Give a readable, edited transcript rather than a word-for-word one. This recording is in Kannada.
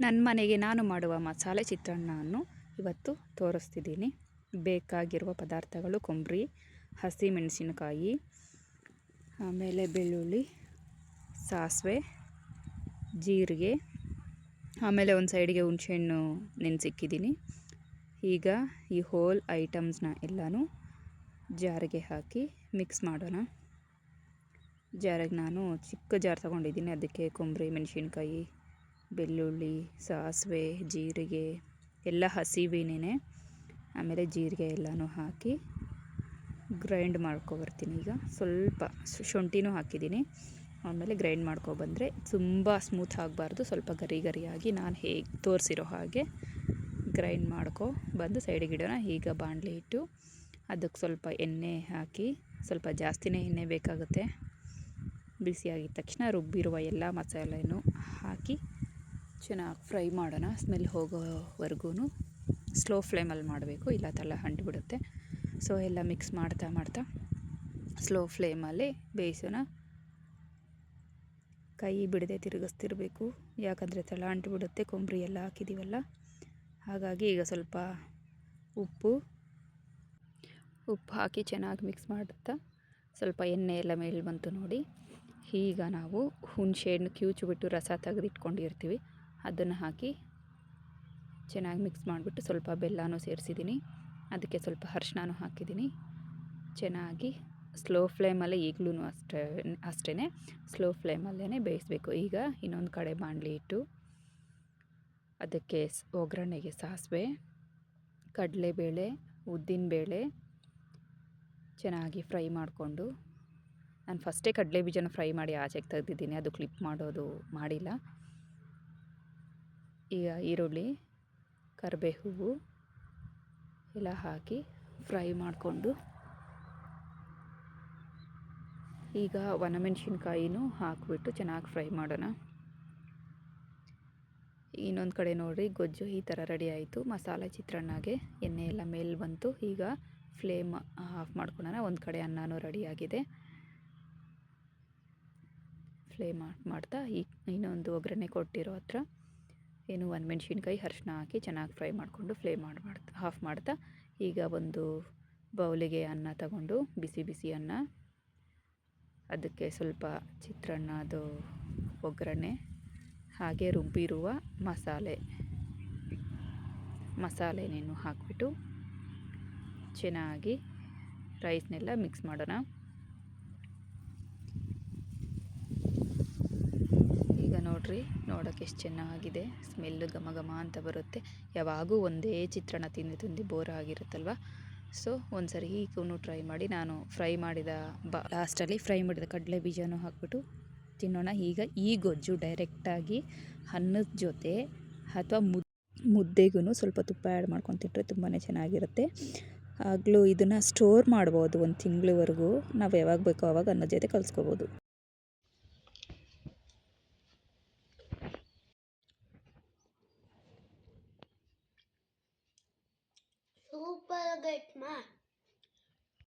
ನನ್ನ ಮನೆಗೆ ನಾನು ಮಾಡುವ ಮಸಾಲೆ ಚಿತ್ರಾನ್ನವನ್ನು ಇವತ್ತು ತೋರಿಸ್ತಿದ್ದೀನಿ. ಬೇಕಾಗಿರುವ ಪದಾರ್ಥಗಳು ಕೊಬ್ಬರಿ, ಹಸಿಮೆಣಸಿನಕಾಯಿ, ಆಮೇಲೆ ಬೆಳ್ಳುಳ್ಳಿ, ಸಾಸಿವೆ, ಜೀರಿಗೆ, ಆಮೇಲೆ ಒಂದು ಸೈಡಿಗೆ ಹುಣಸೆಹಣ್ಣು ನೆನೆಸಿಕ್ಕಿದ್ದೀನಿ. ಈಗ ಈ ಹೋಲ್ ಐಟಮ್ಸ್ನ ಎಲ್ಲನೂ ಜಾರಿಗೆ ಹಾಕಿ ಮಿಕ್ಸ್ ಮಾಡೋಣ. ಜಾರಿಗೆ ನಾನು ಚಿಕ್ಕ ಜಾರ್ ತೊಗೊಂಡಿದ್ದೀನಿ. ಅದಕ್ಕೆ ಕೊಬ್ಬರಿ, ಮೆಣಸಿನ್ಕಾಯಿ, ಬೆಳ್ಳುಳ್ಳಿ, ಸಾಸಿವೆ, ಜೀರಿಗೆ ಎಲ್ಲ ಹಸಿವಿನೇ. ಆಮೇಲೆ ಜೀರಿಗೆ ಎಲ್ಲನೂ ಹಾಕಿ ಗ್ರೈಂಡ್ ಮಾಡ್ಕೊಬರ್ತೀನಿ. ಈಗ ಸ್ವಲ್ಪ ಶುಂಠಿನೂ ಹಾಕಿದ್ದೀನಿ. ಆಮೇಲೆ ಗ್ರೈಂಡ್ ಮಾಡ್ಕೊಬಂದರೆ ತುಂಬ ಸ್ಮೂತ್ ಆಗಬಾರ್ದು, ಸ್ವಲ್ಪ ಗರಿ ಗರಿಯಾಗಿ ನಾನು ಹೇಗೆ ತೋರಿಸಿರೋ ಹಾಗೆ ಗ್ರೈಂಡ್ ಬಂದು ಸೈಡಿಗೆ ಇಡೋಣ. ಈಗ ಬಾಣಲೆ ಇಟ್ಟು ಅದಕ್ಕೆ ಸ್ವಲ್ಪ ಎಣ್ಣೆ ಹಾಕಿ, ಸ್ವಲ್ಪ ಜಾಸ್ತಿನೇ ಎಣ್ಣೆ ಬೇಕಾಗುತ್ತೆ. ಬಿಸಿಯಾಗಿದ್ದ ತಕ್ಷಣ ರುಬ್ಬಿರುವ ಎಲ್ಲ ಮಸಾಲೆನೂ ಹಾಕಿ ಚೆನ್ನಾಗಿ ಫ್ರೈ ಮಾಡೋಣ. ಸ್ಮೆಲ್ ಹೋಗೋವರೆಗೂ ಸ್ಲೋ ಫ್ಲೇಮಲ್ಲಿ ಮಾಡಬೇಕು, ಇಲ್ಲ ತಳ ಅಂಟಿಬಿಡುತ್ತೆ. ಸೊ ಎಲ್ಲ ಮಿಕ್ಸ್ ಮಾಡ್ತಾ ಸ್ಲೋ ಫ್ಲೇಮಲ್ಲಿ ಬೇಯಿಸೋಣ. ಕೈ ಬಿಡದೆ ತಿರುಗಿಸ್ತಿರ್ಬೇಕು, ಯಾಕಂದರೆ ತಳ ಅಂಟಿಬಿಡುತ್ತೆ. ಕೊಬ್ಬರಿ ಎಲ್ಲ ಹಾಕಿದ್ದೀವಲ್ಲ, ಹಾಗಾಗಿ ಈಗ ಸ್ವಲ್ಪ ಉಪ್ಪು ಹಾಕಿ ಚೆನ್ನಾಗಿ ಮಿಕ್ಸ್ ಮಾಡುತ್ತಾ ಸ್ವಲ್ಪ ಎಣ್ಣೆ ಎಲ್ಲ ಮೇಲೆ ಬಂತು ನೋಡಿ. ಈಗ ನಾವು ಹುಣಸೆಹಣ್ಣು ಕಿವುಚಿಬಿಟ್ಟು ರಸ ತೆಗೆದಿಟ್ಕೊಂಡಿರ್ತೀವಿ, ಅದನ್ನು ಹಾಕಿ ಚೆನ್ನಾಗಿ ಮಿಕ್ಸ್ ಮಾಡಿಬಿಟ್ಟು ಸ್ವಲ್ಪ ಬೆಲ್ಲನೂ ಸೇರಿಸಿದ್ದೀನಿ. ಅದಕ್ಕೆ ಸ್ವಲ್ಪ ಅರಿಶಿನನೂ ಹಾಕಿದ್ದೀನಿ. ಚೆನ್ನಾಗಿ ಸ್ಲೋ ಫ್ಲೇಮಲ್ಲೇ ಈಗಲೂ ಅಷ್ಟೇ ಸ್ಲೋ ಫ್ಲೇಮಲ್ಲೇ ಬೇಯಿಸಬೇಕು. ಈಗ ಇನ್ನೊಂದು ಕಡೆ ಬಾಣಲಿ ಇಟ್ಟು ಅದಕ್ಕೆ ಒಗ್ಗರಣೆಗೆ ಸಾಸಿವೆ, ಕಡಲೆಬೇಳೆ, ಉದ್ದಿನಬೇಳೆ ಚೆನ್ನಾಗಿ ಫ್ರೈ ಮಾಡಿಕೊಂಡು, ನಾನು ಫಸ್ಟೇ ಕಡಲೆ ಬೀಜನ ಫ್ರೈ ಮಾಡಿ ಆಚೆಗೆ ತೆಗೆದಿದ್ದೀನಿ, ಅದು ಕ್ಲಿಪ್ ಮಾಡೋದು ಮಾಡಿಲ್ಲ. ಈಗ ಈರುಳ್ಳಿ, ಕರಿಬೇವು ಎಲ್ಲ ಹಾಕಿ ಫ್ರೈ ಮಾಡಿಕೊಂಡು, ಈಗ ಒಣಮೆಣಸಿನ್ಕಾಯಿನೂ ಹಾಕಿಬಿಟ್ಟು ಚೆನ್ನಾಗಿ ಫ್ರೈ ಮಾಡೋಣ. ಇನ್ನೊಂದು ಕಡೆ ನೋಡಿರಿ, ಗೊಜ್ಜು ಈ ಥರ ರೆಡಿ ಆಯಿತು. ಮಸಾಲೆ ಚಿತ್ರಾನ್ನಗೆ ಎಣ್ಣೆ ಎಲ್ಲ ಮೇಲೆ ಬಂತು. ಈಗ ಫ್ಲೇಮ್ ಆಫ್ ಮಾಡ್ಕೊಳ್ಳೋಣ. ಒಂದು ಕಡೆ ಅನ್ನನೂ ರೆಡಿಯಾಗಿದೆ. ಫ್ಲೇಮ್ ಆಫ್ ಮಾಡ್ತಾ ಇನ್ನೊಂದು ಒಗ್ಗರಣೆ ಕೊಟ್ಟಿರೋ ಹತ್ರ ಒಣಮೆಣ್ಸಿನ್ಕಾಯಿ, ಅರಿಶಿನ ಹಾಕಿ ಚೆನ್ನಾಗಿ ಫ್ರೈ ಮಾಡಿಕೊಂಡು ಫ್ಲೇಮ್ ಆಫ್ ಮಾಡ್ತಾ, ಈಗ ಒಂದು ಬೌಲಿಗೆ ಅನ್ನ ತಗೊಂಡು, ಬಿಸಿ ಬಿಸಿ ಅನ್ನ, ಅದಕ್ಕೆ ಸ್ವಲ್ಪ ಚಿತ್ರಾನ್ನದು ಒಗ್ಗರಣೆ, ಹಾಗೆ ರುಬ್ಬಿರುವ ಮಸಾಲೆನೇನು ಹಾಕಿಬಿಟ್ಟು ಚೆನ್ನಾಗಿ ರೈಸ್ನೆಲ್ಲ ಮಿಕ್ಸ್ ಮಾಡೋಣ. ಈಗ ನೋಡ್ರಿ, ನೋಡೋಕ್ಕೆ ಎಷ್ಟು ಚೆನ್ನಾಗಿದೆ. ಸ್ಮೆಲ್ಲು ಘಮ ಘಮ ಅಂತ ಬರುತ್ತೆ. ಯಾವಾಗೂ ಒಂದೇ ಚಿತ್ರಾನ್ನ ತಿಂದು ಬೋರ್ ಆಗಿರುತ್ತಲ್ವ. ಸೊ ಒಂದ್ಸರಿ ಹೀಗೂ ಟ್ರೈ ಮಾಡಿ. ನಾನು ಲಾಸ್ಟಲ್ಲಿ ಫ್ರೈ ಮಾಡಿದ ಕಡಲೆ ಬೀಜನೂ ಹಾಕ್ಬಿಟ್ಟು ತಿನ್ನೋಣ. ಈಗ ಈ ಗೊಜ್ಜು ಡೈರೆಕ್ಟಾಗಿ ಅನ್ನದ ಜೊತೆ ಅಥವಾ ಮುದ್ದೆಗೂ ಸ್ವಲ್ಪ ತುಪ್ಪ ಆ್ಯಡ್ ಮಾಡ್ಕೊಂಡು ತಿಂದರೆ ತುಂಬಾ ಚೆನ್ನಾಗಿರುತ್ತೆ. ಆಗಲೂ ಇದನ್ನು ಸ್ಟೋರ್ ಮಾಡ್ಬೋದು, 1 ತಿಂಗಳವರೆಗೂ. ನಾವು ಯಾವಾಗ ಬೇಕೋ ಆವಾಗ ಅನ್ನದ ಜೊತೆ ಕಲಿಸ್ಕೋಬೋದು. ಸೂಪರ್ ಆಗೈತೆ ಮಾ.